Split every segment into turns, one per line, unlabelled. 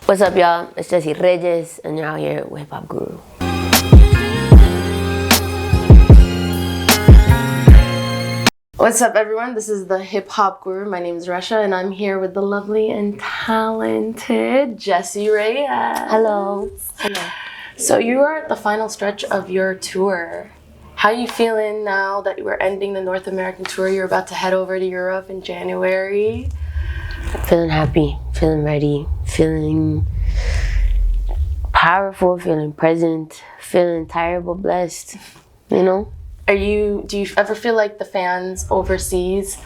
What's up, y'all? It's Jessie Reyez, and you're out here with TheHipHopGuru.
What's up, everyone? This is the Hip Hop Guru. My name is Rasha, and I'm here with the lovely and talented Jessie Reyez.
Hello. Hello.
So you are at the final stretch of your tour. How are you feeling now that we're ending the North American tour? You're about to head over to Europe in January.
Feeling happy, feeling ready, feeling powerful, feeling present, feeling tired but blessed, you know?
Do you ever feel like the fans overseas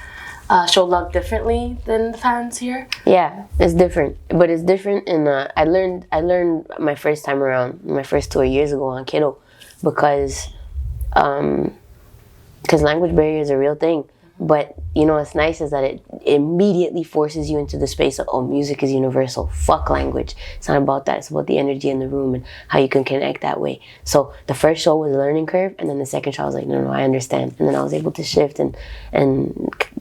show love differently than the fans here?
Yeah, it's different, but it's different. And I learned my first time around, my first tour years ago on Kehlani, because language barrier is a real thing. But you know what's nice is that it immediately forces you into the space of, oh, music is universal. Fuck language. It's not about that. It's about the energy in the room and how you can connect that way. So the first show was a learning curve, and then the second show I was like, no, I understand. And then I was able to shift and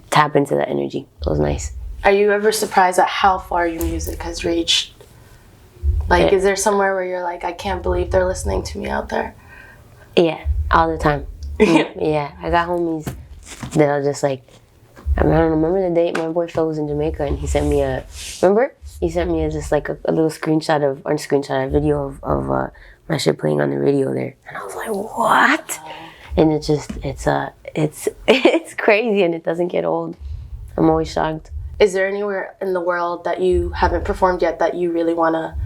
tap into that energy. It was nice.
Are you ever surprised at how far your music has reached? Like, is there somewhere where you're like, I can't believe they're listening to me out there?
Yeah, all the time. Yeah, I got homies that are just like, I don't remember the date my boy Phil was in Jamaica, and he sent me a little screenshot of a video of my shit playing on the radio there, and I was like, what? And it's crazy, and it doesn't get old. I'm always shocked.
Is there anywhere in the world that you haven't performed yet that you really want to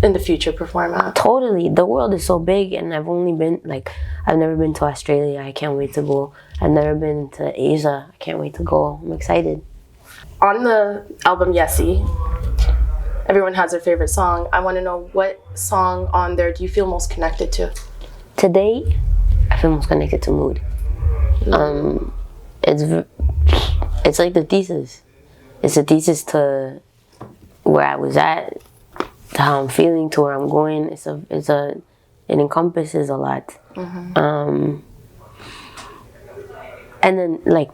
in the future perform at?
Totally. The world is so big, and I've never been to Australia. I can't wait to go. I've never been to Asia. I can't wait to go. I'm excited.
On the album YESSIE, everyone has their favorite song. I want to know, what song on there do you feel most connected to?
Today, I feel most connected to Mood. It's like the thesis. It's a thesis to where I was at, to how I'm feeling, to where I'm going. It encompasses a lot. Mm-hmm. And then like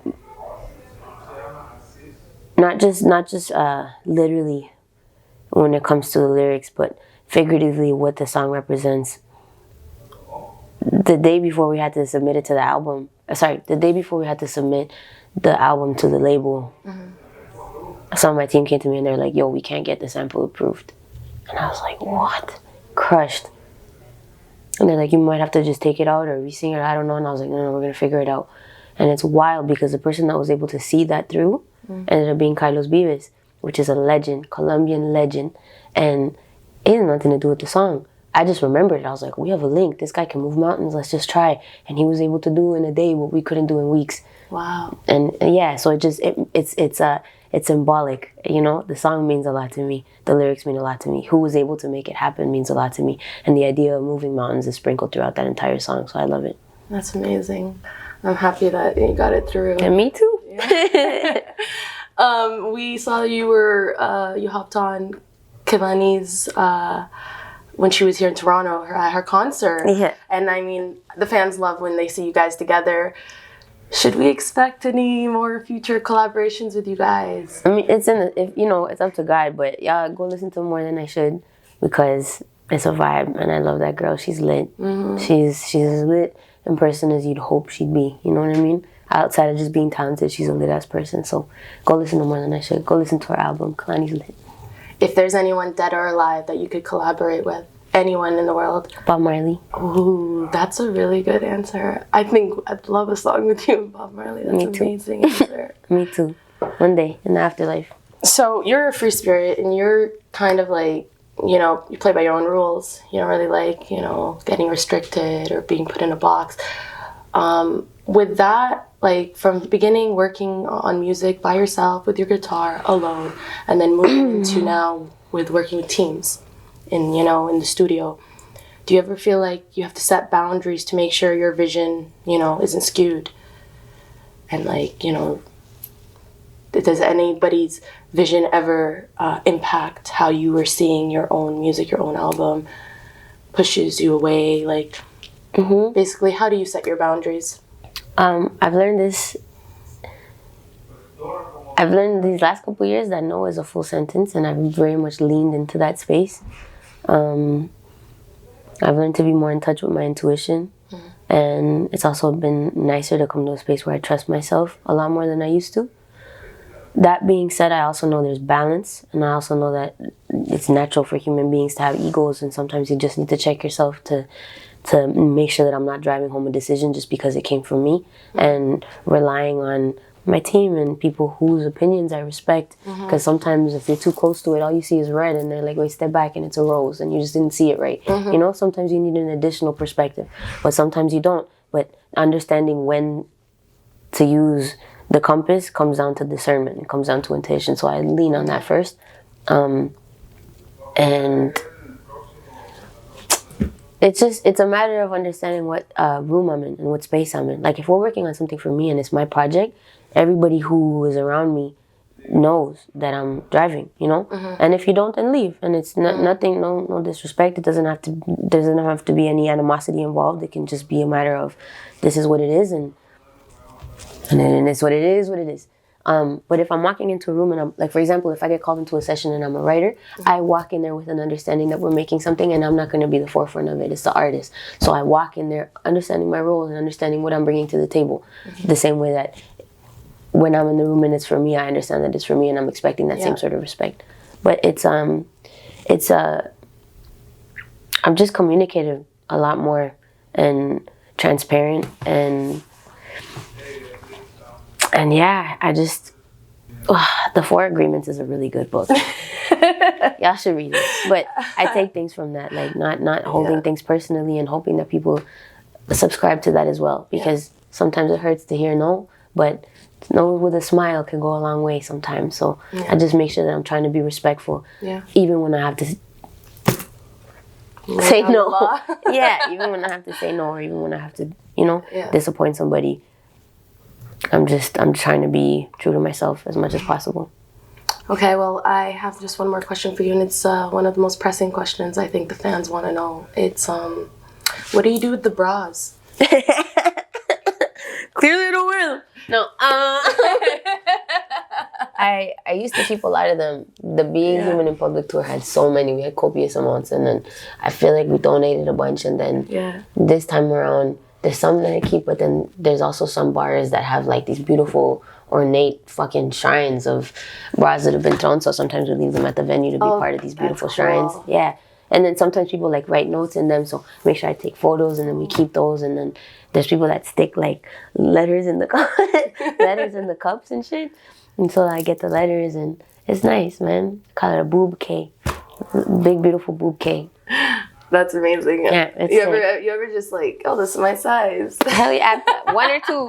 not just literally when it comes to the lyrics, but figuratively what the song represents. The day before we had to submit it to the album, the day before we had to submit the album to the label, mm-hmm. Some of my team came to me and they're like, yo, we can't get the sample approved. And I was like, what? Crushed. And they're like, you might have to just take it out or re-sing it, I don't know. And I was like, no, we're going to figure it out. And it's wild because the person that was able to see that through ended up being Carlos Vives, which is a legend, Colombian legend. And it had nothing to do with the song. I just remembered it. I was like, we have a link. This guy can move mountains. Let's just try. And he was able to do in a day what we couldn't do in weeks.
Wow.
And yeah, so it's symbolic, you know. The song means a lot to me. The lyrics mean a lot to me. Who was able to make it happen means a lot to me. And the idea of moving mountains is sprinkled throughout that entire song, so I love it.
That's amazing. I'm happy that you got it through.
And me too.
Yeah. We saw you hopped on Kehlani's when she was here in Toronto, her concert.
Yeah.
And I mean, the fans love when they see you guys together. Should we expect any more future collaborations with you guys?
I mean, it's up to God, but y'all go listen to more than I should, because it's a vibe, and I love that girl. She's lit. Mm-hmm. She's as lit in person as you'd hope she'd be. You know what I mean? Outside of just being talented, she's a lit ass person. So go listen to more than I should. Go listen to her album. Kehlani's lit.
If there's anyone dead or alive that you could collaborate with, anyone in the world?
Bob Marley.
Ooh, that's a really good answer. I think I'd love a song with you and Bob Marley. That's an amazing answer.
Me too. One day in the afterlife.
So you're a free spirit, and you're kind of like, you know, you play by your own rules. You don't really like, you know, getting restricted or being put in a box. With that, like from the beginning, working on music by yourself with your guitar alone, and then moving into now with working with teams in the studio, do you ever feel like you have to set boundaries to make sure your vision, you know, isn't skewed? And like, you know, does anybody's vision ever impact how you were seeing your own music, your own album, pushes you away? Like, basically, how do you set your boundaries?
I've learned this I've learned these last couple of years that no is a full sentence, and I've very much leaned into that space. I've learned to be more in touch with my intuition, and it's also been nicer to come to a space where I trust myself a lot more than I used to. That being said, I also know there's balance, and I also know that it's natural for human beings to have egos, and sometimes you just need to check yourself to make sure that I'm not driving home a decision just because it came from me, and relying on my team and people whose opinions I respect. Because sometimes if you're too close to it, all you see is red, and they're like, wait, step back, and it's a rose, and you just didn't see it right. You know, sometimes you need an additional perspective, but sometimes you don't. But understanding when to use the compass comes down to discernment. It comes down to intuition. So I lean on that first. And it's a matter of understanding what room I'm in and what space I'm in. Like if we're working on something for me and it's my project, everybody who is around me knows that I'm driving, you know? And if you don't, then leave. And it's nothing, no disrespect. It doesn't have to be any animosity involved. It can just be a matter of this is what it is, and then it's what it is, what it is. But if I'm walking into a room and I'm, like, for example, if I get called into a session and I'm a writer, I walk in there with an understanding that we're making something, and I'm not going to be the forefront of it. It's the artist. So I walk in there understanding my role and understanding what I'm bringing to the table. The same way that when I'm in the room and it's for me, I understand that it's for me, and I'm expecting that same sort of respect. But I'm just communicative a lot more and transparent, and yeah, I just, The Four Agreements is a really good book. Y'all should read it. But I take things from that, like not holding things personally, and hoping that people subscribe to that as well. Because sometimes it hurts to hear no, but no with a smile can go a long way sometimes. So I just make sure that I'm trying to be respectful, even when I have to say no. Even when I have to say no, or even when I have to, disappoint somebody. I'm trying to be true to myself as much as possible.
Okay, well, I have just one more question for you, and it's one of the most pressing questions I think the fans want to know. It's, what do you do with the bras?
Clearly I don't wear them. No. I used to keep a lot of them. The Being Human in Public tour had so many. We had copious amounts, and then I feel like we donated a bunch, and then this time around, there's some that I keep, but then there's also some bars that have like these beautiful, ornate fucking shrines of bras that have been thrown. So sometimes we leave them at the venue to be part of these beautiful shrines. Yeah. And then sometimes people like write notes in them, so make sure I take photos, and then we keep those. And then there's people that stick like letters in the cups and shit. And so I get the letters, and it's nice, man. Call it a boob K. Big beautiful boob K.
That's amazing.
Yeah,
you ever just like, oh, this is my size?
Hell yeah, one or two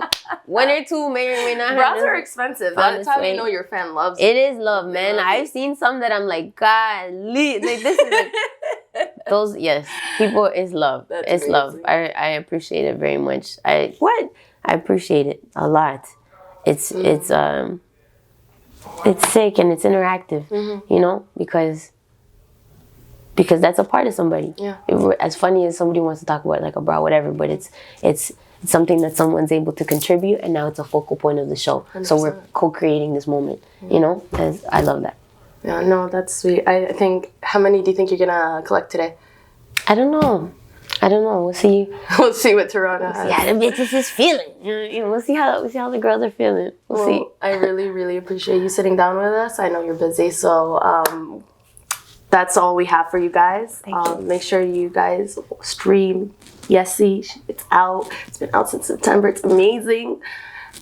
may or may not.
Bras are expensive. That's how you know your fan loves
it. It is love, man. I've seen some that I'm like, golly, like, this is like, those. Yes, people is love. It's amazing. Love. I appreciate it very much. I appreciate it a lot. It's sick and it's interactive, because that's a part of somebody. Yeah. As funny as somebody wants to talk about like a bra, whatever, but it's something that someone's able to contribute, and now it's a focal point of the show. 100%. So we're co-creating this moment, I love that.
Yeah, no, that's sweet. I think, how many do you think you're gonna collect today?
I don't know. We'll see.
We'll see what Toronto has.
Yeah, the bitches is feeling. We'll see how the girls are feeling. We'll see.
I really, really appreciate you sitting down with us. I know you're busy, so that's all we have for you guys.
Thank you.
Make sure you guys stream YESSIE. It's out. It's been out since September. It's amazing.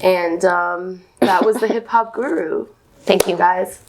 And that was the Hip Hop Guru.
Thank you,
guys.